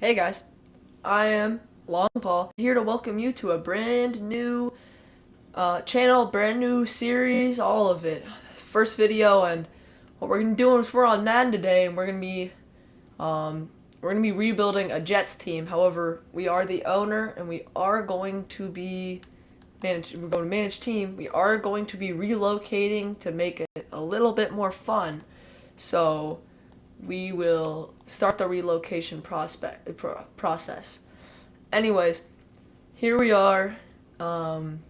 Hey guys, I am Long Paul here to welcome you to a brand new channel, brand new series, all of it. First video, and what we're gonna do is we're on Madden today, and um, we're gonna be rebuilding a Jets team. However, we are the owner, and we are going to be we're going to manage team. We are going to be relocating to make it a little bit more fun. So we will start the relocation process. Anyways, here we are. Um,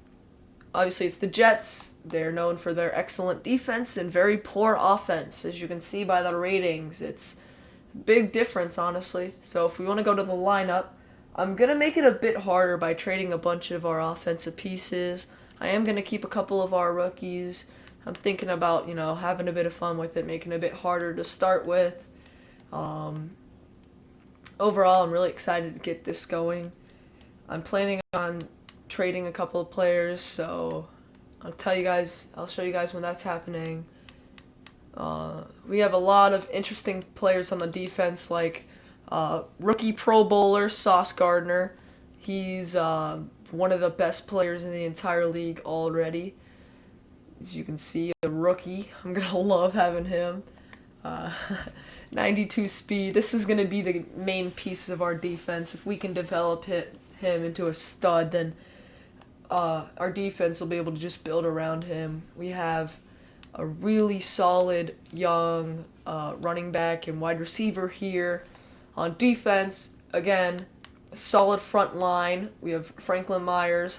Obviously, it's the Jets. They're known for their excellent defense and very poor offense. As you can see by the ratings, it's a big difference, honestly. So if we want to go to the lineup, I'm going to make it a bit harder by trading a bunch of our offensive pieces. I am going to keep a couple of our rookies. I'm thinking about, having a bit of fun with it, making it a bit harder to start with. Um, Overall, I'm really excited to get this going. I'm planning on trading a couple of players, so I'll show you guys when that's happening. We have a lot of interesting players on the defense, like rookie Pro Bowler Sauce Gardner. He's one of the best players in the entire league already. As you can see, a rookie. I'm gonna love having him. Uh, 92 speed. This is gonna be the main piece of our defense. If we can develop him into a stud, then our defense will be able to just build around him. We have a really solid young running back and wide receiver here. On defense, again, a solid front line. We have Franklin Myers.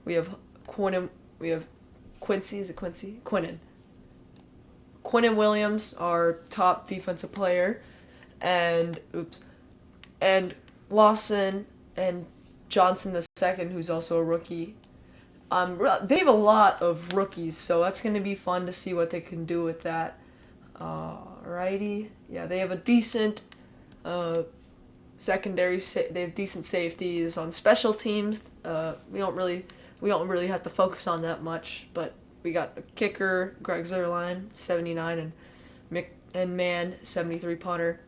We have Quinnen. We have Quincy. Is it Quincy? Quinnen. Quinnen Williams, our top defensive player, and and Lawson and Johnson the second, who's also a rookie. They have a lot of rookies, so that's going to be fun to see what they can do with that. Alrighty, yeah, they have a decent uh, secondary. They have decent safeties on special teams. We don't really have to focus on that much, but we got a kicker, Greg Zerline, 79, and Man, 73 punter.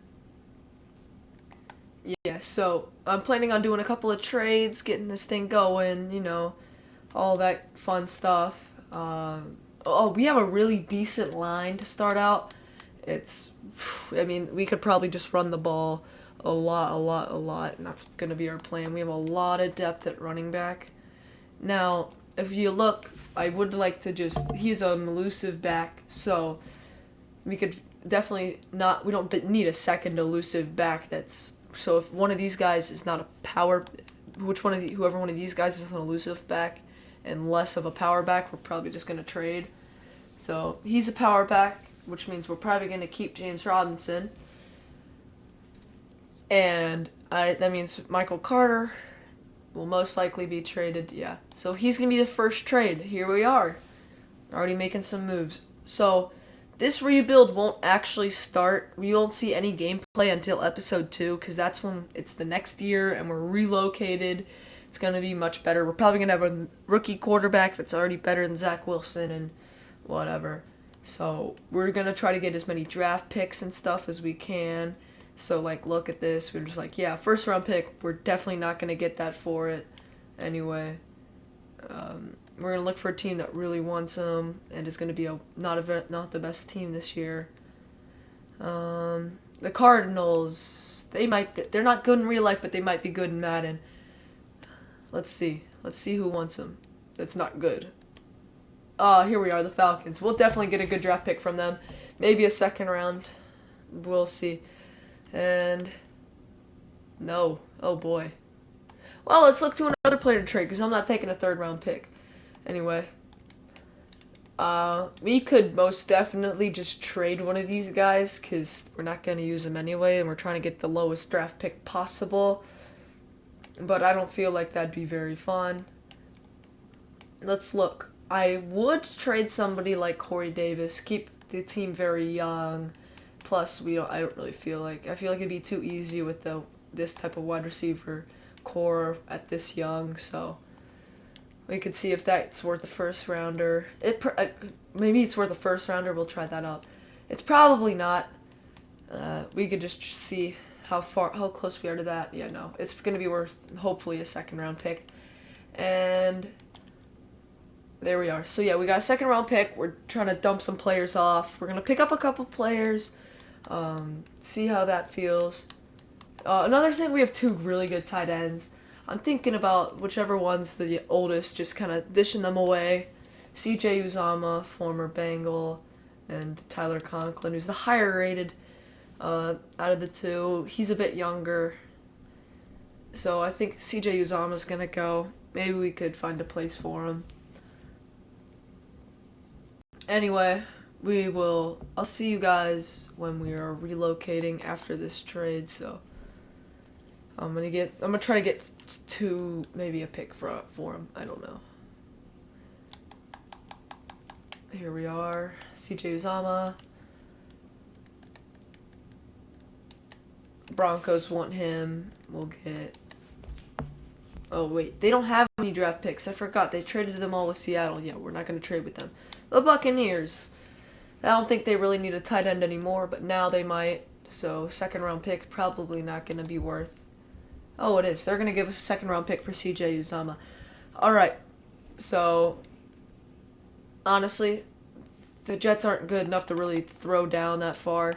Yeah, so I'm planning on doing a couple of trades, getting this thing going. All that fun stuff. We have a really decent line to start out. I mean, we could probably just run the ball a lot, a lot, a lot, and that's going to be our plan. We have a lot of depth at running back. Now, if you look, I would like to he's an elusive back, so we could definitely not, we don't need a second elusive back so if one of these guys is not a power, whoever one of these guys is an elusive back, and less of a power back, we're probably just going to trade. So he's a power back, which means we're probably going to keep James Robinson. And that means Michael Carter will most likely be traded. Yeah. So he's going to be the first trade. Here we are. Already making some moves. So this rebuild won't actually start. We won't see any gameplay until episode 2, because that's when it's the next year and we're relocated. It's going to be much better. We're probably going to have a rookie quarterback that's already better than Zach Wilson and whatever. So we're going to try to get as many draft picks and stuff as we can. So, look at this. We're just yeah, first round pick. We're definitely not going to get that for it anyway. We're going to look for a team that really wants him and is going to be not the best team this year. The Cardinals, they're not good in real life, but they might be good in Madden. Let's see who wants him. That's not good. Here we are, the Falcons. We'll definitely get a good draft pick from them. Maybe a second round. We'll see. And no. Oh boy. Well, let's look to another player to trade, because I'm not taking a third round pick. Anyway. We could most definitely just trade one of these guys, because we're not going to use them anyway, and we're trying to get the lowest draft pick possible. But I don't feel like that'd be very fun. Let's look. I would trade somebody like Corey Davis, keep the team very young. Plus, I don't really feel like, I feel like it'd be too easy with this type of wide receiver core at this young, so we could see if that's worth a first rounder. Maybe it's worth a first rounder. We'll try that out. It's probably not. We could just see how close we are to that. Yeah, no, it's gonna be worth hopefully a second round pick, and there we are. So yeah, we got a second round pick. We're trying to dump some players off. We're gonna pick up a couple players, see how that feels. Another thing, we have two really good tight ends. I'm thinking about whichever one's the oldest, just kind of dishing them away. CJ Uzama, former Bengal, and Tyler Conklin, who's the higher rated out of the two. He's a bit younger, so I think CJ Uzama's gonna go. Maybe we could find a place for him. Anyway, I'll see you guys when we are relocating after this trade, so I'm gonna try to get maybe a pick for him. I don't know. Here we are, CJ Uzama. Broncos want him. We'll get. Oh wait, they don't have any draft picks. I forgot they traded them all with Seattle. Yeah, we're not gonna trade with them. The Buccaneers. I don't think they really need a tight end anymore, but now they might. So second round pick probably not gonna be worth. Oh, it is. They're gonna give us a second round pick for CJ Uzama. All right. So honestly, the Jets aren't good enough to really throw down that far.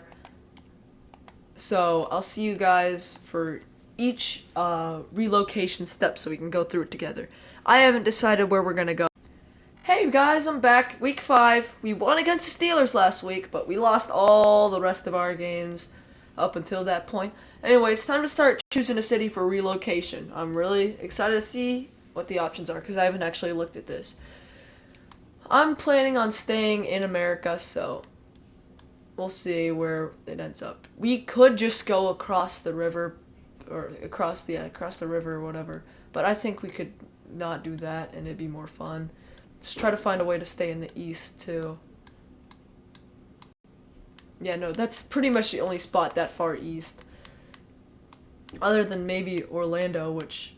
So I'll see you guys for each relocation step so we can go through it together. I haven't decided where we're gonna go. Hey guys, I'm back. Week 5. We won against the Steelers last week, but we lost all the rest of our games up until that point. Anyway, it's time to start choosing a city for relocation. I'm really excited to see what the options are because I haven't actually looked at this. I'm planning on staying in America, so we'll see where it ends up. We could just go across the river, or across the river or whatever. But I think we could not do that, and it'd be more fun. Just try to find a way to stay in the east too. Yeah, no, that's pretty much the only spot that far east, other than maybe Orlando, which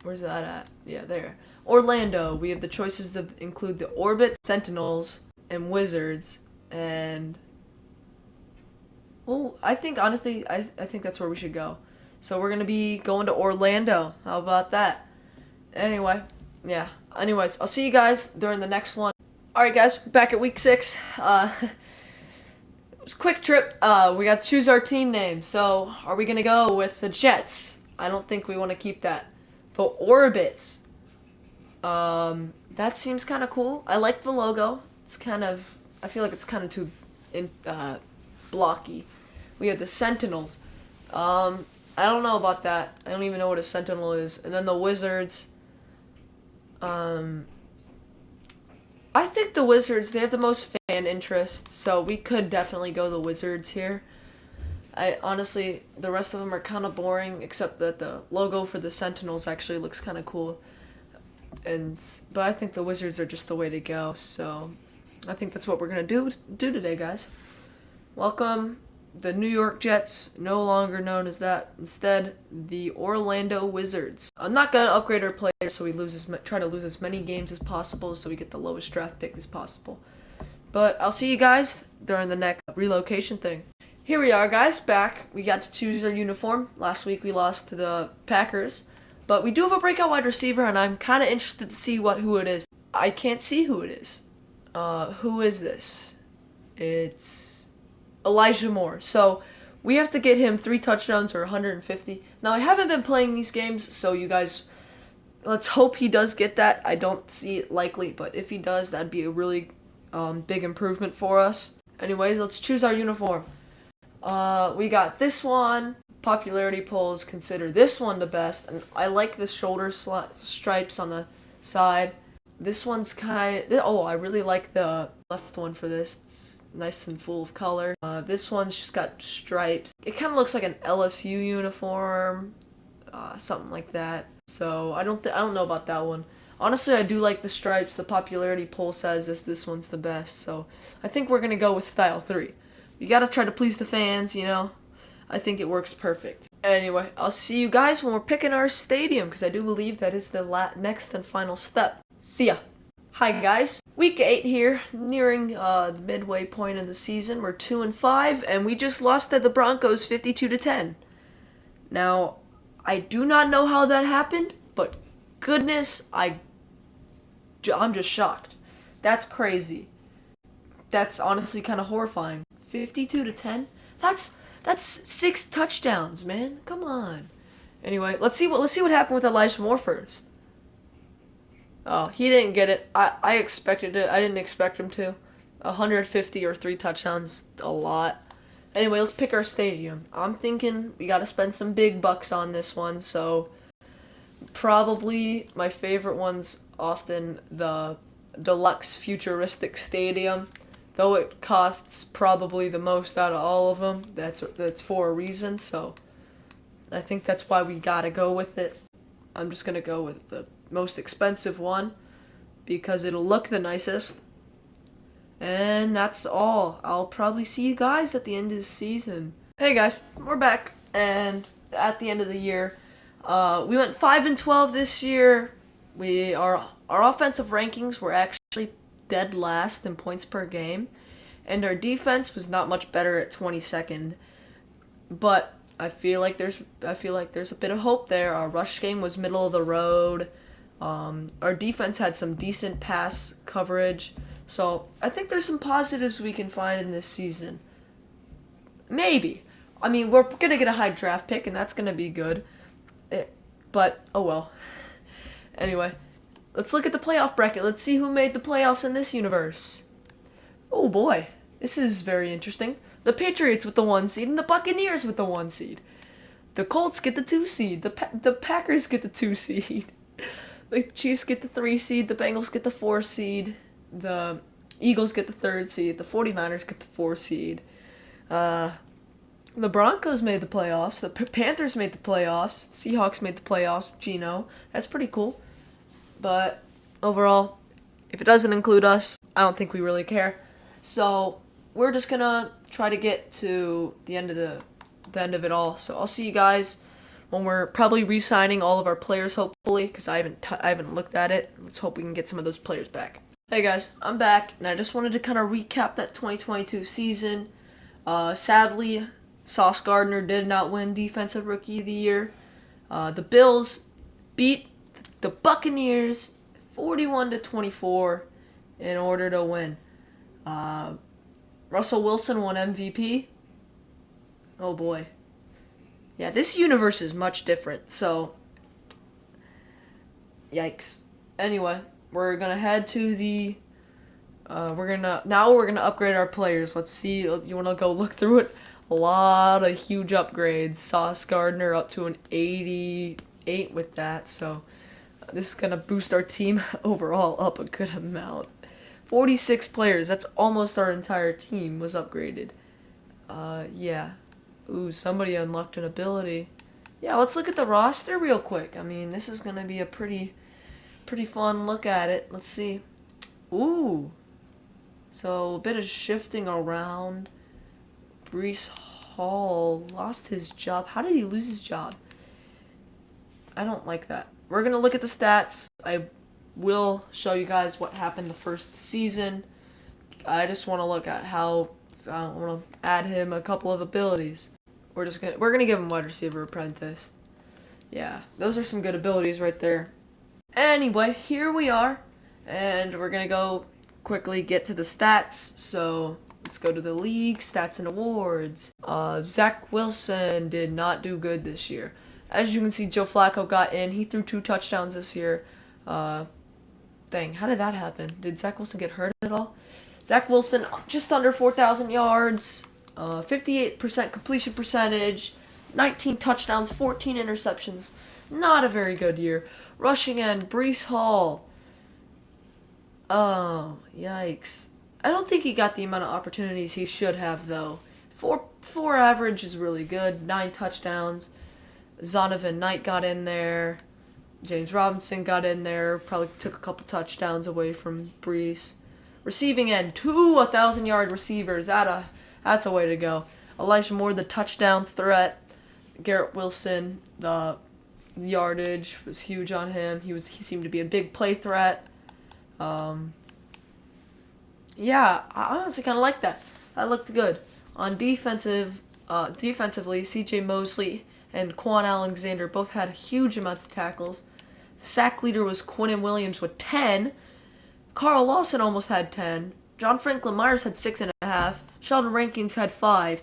where's that at? Yeah, there. Orlando. We have the choices to include the Orbit, Sentinels, and Wizards. And well, I think honestly, I think that's where we should go. So we're gonna be going to Orlando. How about that? Anyway, yeah. Anyways, I'll see you guys during the next one. All right, guys, back at week 6. It was a quick trip. We got to choose our team name. So are we gonna go with the Jets? I don't think we want to keep that. The Orbits. That seems kind of cool. I like the logo. It's kind of. I feel like it's kind of too blocky. We have the Sentinels. I don't know about that. I don't even know what a Sentinel is. And then the Wizards. I think the Wizards, they have the most fan interest, so we could definitely go the Wizards here. I honestly, the rest of them are kind of boring, except that the logo for the Sentinels actually looks kind of cool. But I think the Wizards are just the way to go, so I think that's what we're gonna do today, guys. Welcome, the New York Jets, no longer known as that. Instead, the Orlando Wizards. I'm not gonna upgrade our players, so we try to lose as many games as possible, so we get the lowest draft pick as possible. But I'll see you guys during the next relocation thing. Here we are, guys, back. We got to choose our uniform. Last week we lost to the Packers, but we do have a breakout wide receiver, and I'm kind of interested to see who it is. I can't see who it is. Who is this? It's Elijah Moore. So we have to get him 3 touchdowns or 150. Now, I haven't been playing these games, so you guys, let's hope he does get that. I don't see it likely, but if he does, that'd be a really big improvement for us. Anyways, let's choose our uniform. We got this one. Popularity polls consider this one the best, and I like the shoulder stripes on the side. This one's I really like the left one for this. It's nice and full of color. This one's just got stripes. It kind of looks like an LSU uniform, something like that. So I don't know about that one. Honestly, I do like the stripes. The popularity poll says this one's the best. So I think we're gonna go with style 3. You gotta try to please the fans, you know. I think it works perfect. Anyway, I'll see you guys when we're picking our stadium, because I do believe that is the next and final step. See ya. Hi guys. Week 8 here, nearing the midway point of the season. We're 2-5, and we just lost to the Broncos 52-10. Now, I do not know how that happened, but goodness, I'm just shocked. That's crazy. That's honestly kind of horrifying. 52-10. That's 6 touchdowns, man. Come on. Anyway, let's see what happened with Elijah Moore first. Oh, he didn't get it. I expected it. I didn't expect him to. 150 or 3 touchdowns, a lot. Anyway, let's pick our stadium. I'm thinking we gotta spend some big bucks on this one, so probably my favorite one's often the Deluxe Futuristic Stadium. Though it costs probably the most out of all of them, that's for a reason, so I think that's why we gotta go with it. I'm just gonna go with the most expensive one because it'll look the nicest. And that's all. I'll probably see you guys at the end of the season. Hey guys, we're back, and at the end of the year, we went 5-12 this year. Our offensive rankings were actually dead last in points per game, and our defense was not much better at 22nd. But I feel like there's a bit of hope there. Our rush game was middle of the road. Our defense had some decent pass coverage. So I think there's some positives we can find in this season. Maybe. I mean, we're gonna get a high draft pick, and that's gonna be good. But oh well. Anyway, let's look at the playoff bracket. Let's see who made the playoffs in this universe. Oh boy, this is very interesting. The Patriots with the 1 seed and the Buccaneers with the 1 seed. The Colts get the 2 seed. The Packers get the 2 seed. The Chiefs get the 3 seed. The Bengals get the 4 seed. The Eagles get the 3rd seed. The 49ers get the 4 seed. The Broncos made the playoffs. The Panthers made the playoffs. Seahawks made the playoffs. Geno. That's pretty cool. But overall, if it doesn't include us, I don't think we really care. So we're just gonna try to get to the end of it all. So I'll see you guys when we're probably re-signing all of our players, hopefully, because I haven't looked at it. Let's hope we can get some of those players back. Hey guys, I'm back, and I just wanted to kind of recap that 2022 season. Sadly, Sauce Gardner did not win Defensive Rookie of the Year. The Bills beat the Buccaneers 41-24 in order to win. Russell Wilson won MVP. Oh boy. Yeah, this universe is much different, so yikes. Anyway, we're gonna head to the we're gonna upgrade our players. Let's see, you wanna go look through it? A lot of huge upgrades. Sauce Gardner up to an 88 with that, so this is gonna boost our team overall up a good amount. 46 players, that's almost our entire team was upgraded. Yeah. Ooh, somebody unlocked an ability. Yeah, let's look at the roster real quick. I mean, this is gonna be a pretty fun look at it. Let's see. Ooh. So, a bit of shifting around. Breece Hall lost his job. How did he lose his job? I don't like that. We're gonna look at the stats. I will show you guys what happened the first season. I just want to look at how I want to add him a couple of abilities. We're gonna give him wide receiver apprentice. Yeah, those are some good abilities right there. Anyway, here we are, and we're gonna go quickly get to the stats. So let's go to the league stats and awards. Zach Wilson did not do good this year. As you can see, Joe Flacco got in. He threw 2 touchdowns this year. Dang, how did that happen? Did Zach Wilson get hurt at all? Zach Wilson, just under 4,000 yards, 58% completion percentage, 19 touchdowns, 14 interceptions. Not a very good year. Rushing end, Breece Hall. Oh, yikes. I don't think he got the amount of opportunities he should have, though. 4 average is really good. 9 touchdowns. Zonovan Knight got in there. James Robinson got in there. Probably took a couple touchdowns away from Breece. Receiving end, 2 1,000-yard receivers. That's a way to go. Elijah Moore, the touchdown threat. Garrett Wilson, the yardage was huge on him. He seemed to be a big play threat. Yeah, I honestly kind of like that. That looked good. On defensively, C.J. Mosley and Quan Alexander both had huge amounts of tackles. The sack leader was Quinnen Williams with 10. Carl Lawson almost had 10. John Franklin Myers had 6.5. Sheldon Rankins had 5.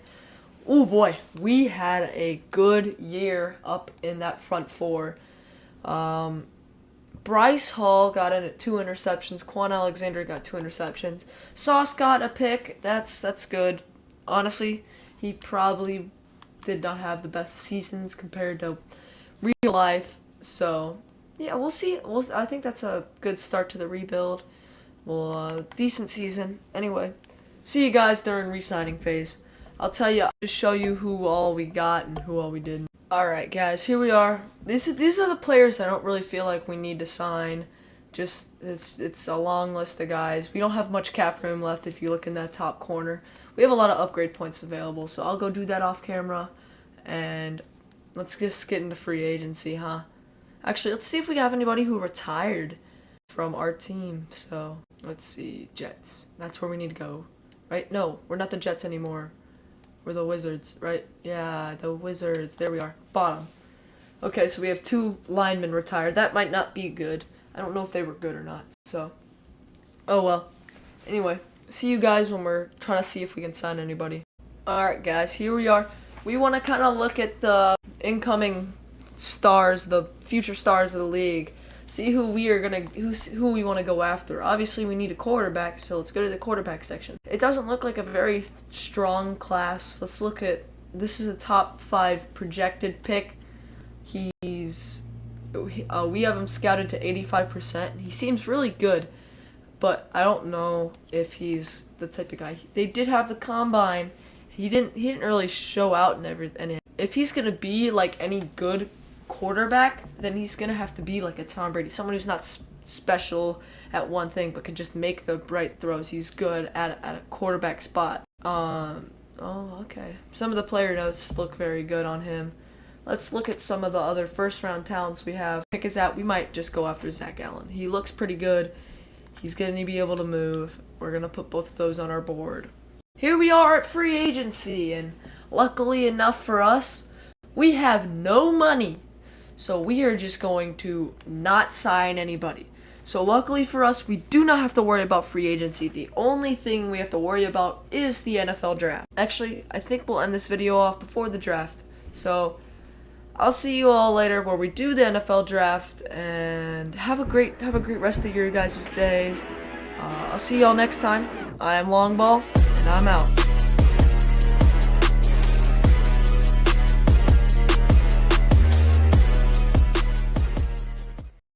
Oh boy, we had a good year up in that front four. Um, Bryce Hall got in at 2 interceptions. Quan Alexander got 2 interceptions. Sauce got a pick. That's good. Honestly, he probably did not have the best seasons compared to real life. So yeah, we'll see. I think that's a good start to the rebuild. Well, decent season. Anyway, see you guys during re-signing phase. I'll tell you, I'll just show you who all we got and who all we didn't. Alright guys, here we are. These are the players I don't really feel like we need to sign. Just, it's a long list of guys. We don't have much cap room left if you look in that top corner. We have a lot of upgrade points available, so I'll go do that off camera. And let's just get into free agency, huh? Actually, let's see if we have anybody who retired from our team. So, let's see. Jets. That's where we need to go. Right? No, we're not the Jets anymore. We're the Wizards, right? Yeah, the Wizards. There we are. Bottom. Okay, so we have 2 linemen retired. That might not be good. I don't know if they were good or not. So, oh well. Anyway, see you guys when we're trying to see if we can sign anybody. Alright guys, here we are. We want to kind of look at the incoming stars, the future stars of the league. See who we want to go after. Obviously, we need a quarterback, so let's go to the quarterback section. It doesn't look like a very strong class. Let's look at, this is a top 5 projected pick. We have him scouted to 85%. He seems really good, but I don't know if he's the type of guy. They did have the combine. He didn't really show out and everything. If he's gonna be like any good quarterback, then he's gonna have to be like a Tom Brady, someone who's not special at one thing but can just make the right throws. He's good at a quarterback spot. Oh, okay. Some of the player notes look very good on him. Let's look at some of the other first-round talents we have. Pick is out. We might just go after Zach Allen. He looks pretty good. He's going to be able to move. We're going to put both of those on our board. Here we are at free agency, and luckily enough for us, we have no money. So we are just going to not sign anybody. So luckily for us, we do not have to worry about free agency. The only thing we have to worry about is the NFL draft. Actually, I think we'll end this video off before the draft. So I'll see you all later where we do the NFL draft, and have a great rest of your guys' days. I'll see y'all next time. I am Longball, and I'm out.